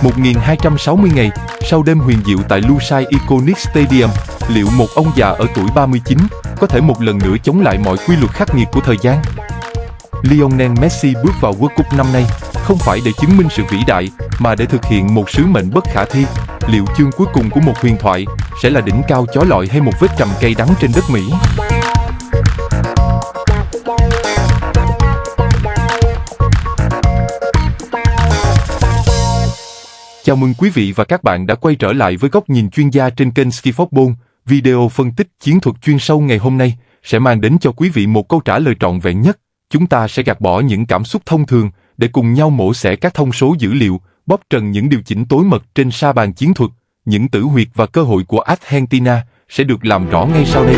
1260 ngày, sau đêm huyền diệu tại Lusail Iconic Stadium, liệu một ông già ở tuổi 39 có thể một lần nữa chống lại mọi quy luật khắc nghiệt của thời gian? Lionel Messi bước vào World Cup năm nay không phải để chứng minh sự vĩ đại, mà để thực hiện một sứ mệnh bất khả thi. Liệu chương cuối cùng của một huyền thoại sẽ là đỉnh cao chói lọi hay một vết trầm cay đắng trên đất Mỹ? Chào mừng quý vị và các bạn đã quay trở lại với góc nhìn chuyên gia trên kênh Ski Football. Video phân tích chiến thuật chuyên sâu ngày hôm nay sẽ mang đến cho quý vị một câu trả lời trọn vẹn nhất. Chúng ta sẽ gạt bỏ những cảm xúc thông thường để cùng nhau mổ xẻ các thông số dữ liệu, bóc trần những điều chỉnh tối mật trên sa bàn chiến thuật. Những tử huyệt và cơ hội của Argentina sẽ được làm rõ ngay sau đây.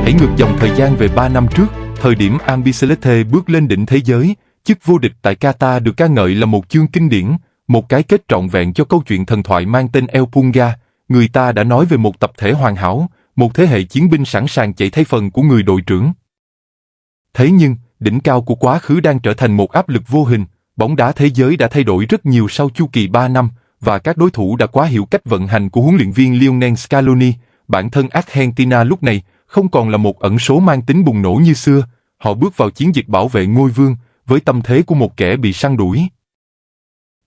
Hãy ngược dòng thời gian về 3 năm trước, thời điểm Albiceleste bước lên đỉnh thế giới, chức vô địch tại Qatar được ca ngợi là một chương kinh điển, một cái kết trọn vẹn cho câu chuyện thần thoại mang tên El Punga. Người ta đã nói về một tập thể hoàn hảo, một thế hệ chiến binh sẵn sàng chạy thay phần của người đội trưởng. Thế nhưng, đỉnh cao của quá khứ đang trở thành một áp lực vô hình. Bóng đá thế giới đã thay đổi rất nhiều sau chu kỳ 3 năm, và các đối thủ đã quá hiểu cách vận hành của huấn luyện viên Lionel Scaloni. Bản thân Argentina lúc này không còn là một ẩn số mang tính bùng nổ như xưa. Họ bước vào chiến dịch bảo vệ ngôi vương với tâm thế của một kẻ bị săn đuổi.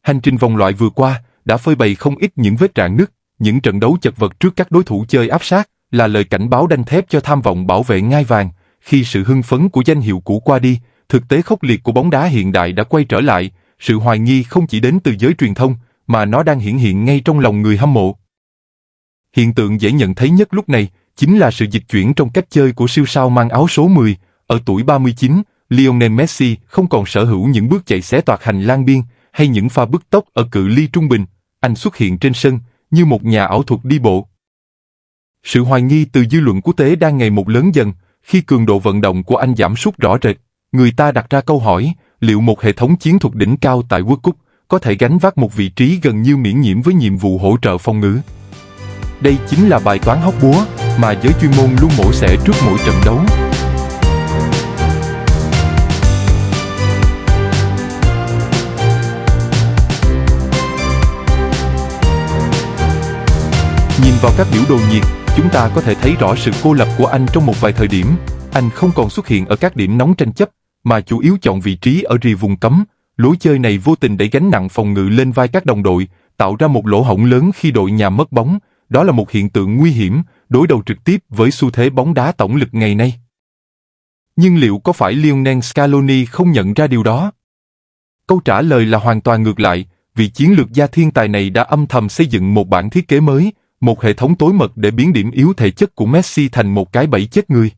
Hành trình vòng loại vừa qua đã phơi bày không ít những vết rạn nứt. Những trận đấu chật vật trước các đối thủ chơi áp sát là lời cảnh báo đanh thép cho tham vọng bảo vệ ngai vàng. Khi sự hưng phấn của danh hiệu cũ qua đi, thực tế khốc liệt của bóng đá hiện đại đã quay trở lại. Sự hoài nghi không chỉ đến từ giới truyền thông, mà nó đang hiển hiện ngay trong lòng người hâm mộ. Hiện tượng dễ nhận thấy nhất lúc này chính là sự dịch chuyển trong cách chơi của siêu sao mang áo số 10. Ở tuổi 39, Lionel Messi không còn sở hữu những bước chạy xé toạc hành lang biên hay những pha bứt tốc ở cự ly trung bình. Anh xuất hiện trên sân như một nhà ảo thuật đi bộ. Sự hoài nghi từ dư luận quốc tế đang ngày một lớn dần khi cường độ vận động của anh giảm sút rõ rệt. Người ta đặt ra câu hỏi, liệu một hệ thống chiến thuật đỉnh cao tại World Cup có thể gánh vác một vị trí gần như miễn nhiễm với nhiệm vụ hỗ trợ phòng ngự? Đây chính là bài toán hóc búa mà giới chuyên môn luôn mổ xẻ trước mỗi trận đấu. Nhìn vào các biểu đồ nhiệt, chúng ta có thể thấy rõ sự cô lập của anh trong một vài thời điểm. Anh không còn xuất hiện ở các điểm nóng tranh chấp, mà chủ yếu chọn vị trí ở rìa vùng cấm. Lối chơi này vô tình đẩy gánh nặng phòng ngự lên vai các đồng đội, tạo ra một lỗ hổng lớn khi đội nhà mất bóng. Đó là một hiện tượng nguy hiểm, đối đầu trực tiếp với xu thế bóng đá tổng lực ngày nay. Nhưng liệu có phải Lionel Scaloni không nhận ra điều đó? Câu trả lời là hoàn toàn ngược lại, vì chiến lược gia thiên tài này đã âm thầm xây dựng một bản thiết kế mới, một hệ thống tối mật để biến điểm yếu thể chất của Messi thành một cái bẫy chết người.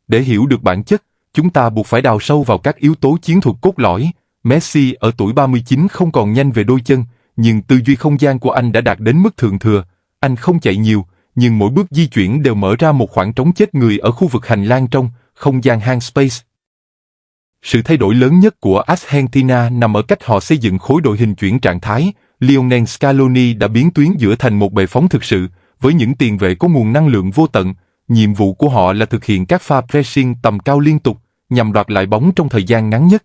Để hiểu được bản chất, chúng ta buộc phải đào sâu vào các yếu tố chiến thuật cốt lõi. Messi ở tuổi 39 không còn nhanh về đôi chân, nhưng tư duy không gian của anh đã đạt đến mức thượng thừa. Anh không chạy nhiều, nhưng mỗi bước di chuyển đều mở ra một khoảng trống chết người ở khu vực hành lang trong không gian hang space. Sự thay đổi lớn nhất của Argentina nằm ở cách họ xây dựng khối đội hình chuyển trạng thái. Lionel Scaloni đã biến tuyến giữa thành một bệ phóng thực sự, với những tiền vệ có nguồn năng lượng vô tận. Nhiệm vụ của họ là thực hiện các pha pressing tầm cao liên tục, nhằm đoạt lại bóng trong thời gian ngắn nhất.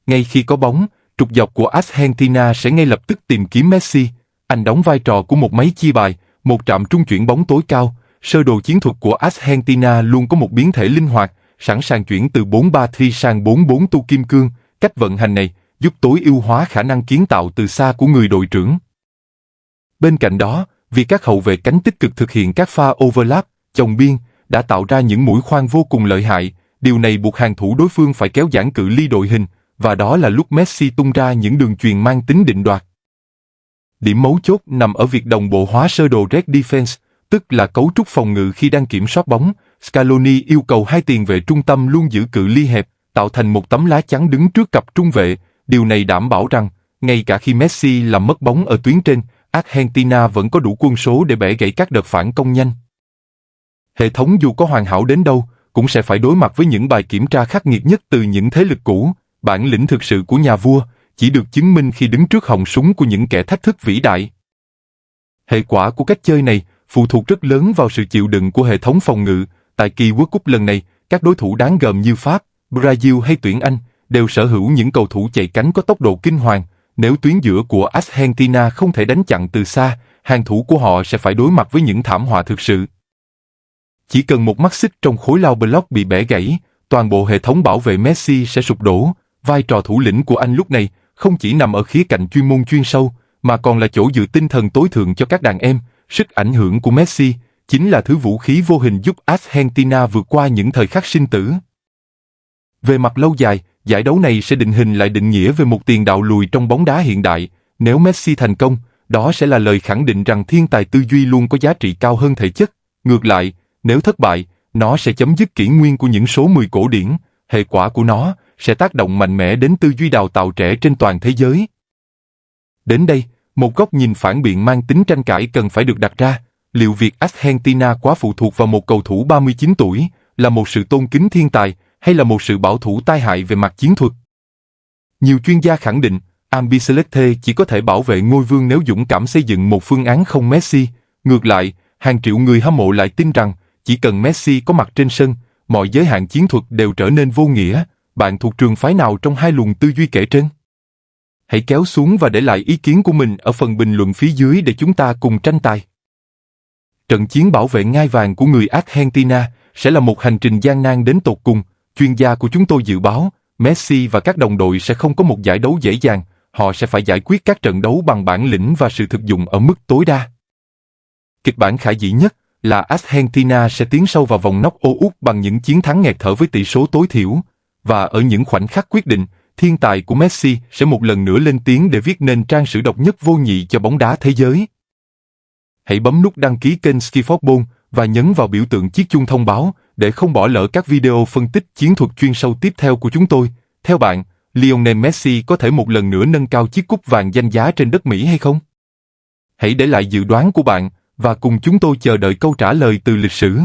Ngay khi có bóng, trục dọc của Argentina sẽ ngay lập tức tìm kiếm Messi. Anh đóng vai trò của một máy chia bài, một trạm trung chuyển bóng tối cao. Sơ đồ chiến thuật của Argentina luôn có một biến thể linh hoạt, sẵn sàng chuyển từ 4-3-3 sang 4-4 tu kim cương. Cách vận hành này giúp tối ưu hóa khả năng kiến tạo từ xa của người đội trưởng. Bên cạnh đó, việc các hậu vệ cánh tích cực thực hiện các pha overlap, chồng biên, đã tạo ra những mũi khoan vô cùng lợi hại. Điều này buộc hàng thủ đối phương phải kéo giãn cự ly đội hình, và đó là lúc Messi tung ra những đường chuyền mang tính định đoạt. Điểm mấu chốt nằm ở việc đồng bộ hóa sơ đồ Red Defense, tức là cấu trúc phòng ngự khi đang kiểm soát bóng. Scaloni yêu cầu hai tiền vệ trung tâm luôn giữ cự ly hẹp, tạo thành một tấm lá chắn đứng trước cặp trung vệ. Điều này đảm bảo rằng, ngay cả khi Messi làm mất bóng ở tuyến trên, Argentina vẫn có đủ quân số để bẻ gãy các đợt phản công nhanh. Hệ thống dù có hoàn hảo đến đâu, cũng sẽ phải đối mặt với những bài kiểm tra khắc nghiệt nhất từ những thế lực cũ. Bản lĩnh thực sự của nhà vua chỉ được chứng minh khi đứng trước họng súng của những kẻ thách thức vĩ đại. Hệ quả của cách chơi này phụ thuộc rất lớn vào sự chịu đựng của hệ thống phòng ngự. Tại kỳ World Cup lần này, các đối thủ đáng gờm như Pháp, Brazil hay tuyển Anh đều sở hữu những cầu thủ chạy cánh có tốc độ kinh hoàng. Nếu tuyến giữa của Argentina không thể đánh chặn từ xa, hàng thủ của họ sẽ phải đối mặt với những thảm họa thực sự. Chỉ cần một mắt xích trong khối lao block bị bẻ gãy, toàn bộ hệ thống bảo vệ Messi sẽ sụp đổ. Vai trò thủ lĩnh của anh lúc này không chỉ nằm ở khía cạnh chuyên môn chuyên sâu, mà còn là chỗ dựa tinh thần tối thượng cho các đàn em. Sức ảnh hưởng của Messi chính là thứ vũ khí vô hình giúp Argentina vượt qua những thời khắc sinh tử. Về mặt lâu dài, giải đấu này sẽ định hình lại định nghĩa về một tiền đạo lùi trong bóng đá hiện đại. Nếu Messi thành công, đó sẽ là lời khẳng định rằng thiên tài tư duy luôn có giá trị cao hơn thể chất. Ngược lại, nếu thất bại, nó sẽ chấm dứt kỷ nguyên của những số 10 cổ điển. Hệ quả của nó sẽ tác động mạnh mẽ đến tư duy đào tạo trẻ trên toàn thế giới. Đến đây, một góc nhìn phản biện mang tính tranh cãi cần phải được đặt ra. Liệu việc Argentina quá phụ thuộc vào một cầu thủ 39 tuổi là một sự tôn kính thiên tài hay là một sự bảo thủ tai hại về mặt chiến thuật? Nhiều chuyên gia khẳng định, Albiceleste chỉ có thể bảo vệ ngôi vương nếu dũng cảm xây dựng một phương án không Messi. Ngược lại, hàng triệu người hâm mộ lại tin rằng, chỉ cần Messi có mặt trên sân, mọi giới hạn chiến thuật đều trở nên vô nghĩa. Bạn thuộc trường phái nào trong hai luồng tư duy kể trên? Hãy kéo xuống và để lại ý kiến của mình ở phần bình luận phía dưới để chúng ta cùng tranh tài. Trận chiến bảo vệ ngai vàng của người Argentina sẽ là một hành trình gian nan đến tột cùng. Chuyên gia của chúng tôi dự báo, Messi và các đồng đội sẽ không có một giải đấu dễ dàng. Họ sẽ phải giải quyết các trận đấu bằng bản lĩnh và sự thực dụng ở mức tối đa. Kịch bản khả dĩ nhất là Argentina sẽ tiến sâu vào vòng knock-out bằng những chiến thắng nghẹt thở với tỷ số tối thiểu. Và ở những khoảnh khắc quyết định, thiên tài của Messi sẽ một lần nữa lên tiếng để viết nên trang sử độc nhất vô nhị cho bóng đá thế giới. Hãy bấm nút đăng ký kênh Skifootball và nhấn vào biểu tượng chiếc chuông thông báo để không bỏ lỡ các video phân tích chiến thuật chuyên sâu tiếp theo của chúng tôi. Theo bạn, Lionel Messi có thể một lần nữa nâng cao chiếc cúp vàng danh giá trên đất Mỹ hay không? Hãy để lại dự đoán của bạn và cùng chúng tôi chờ đợi câu trả lời từ lịch sử.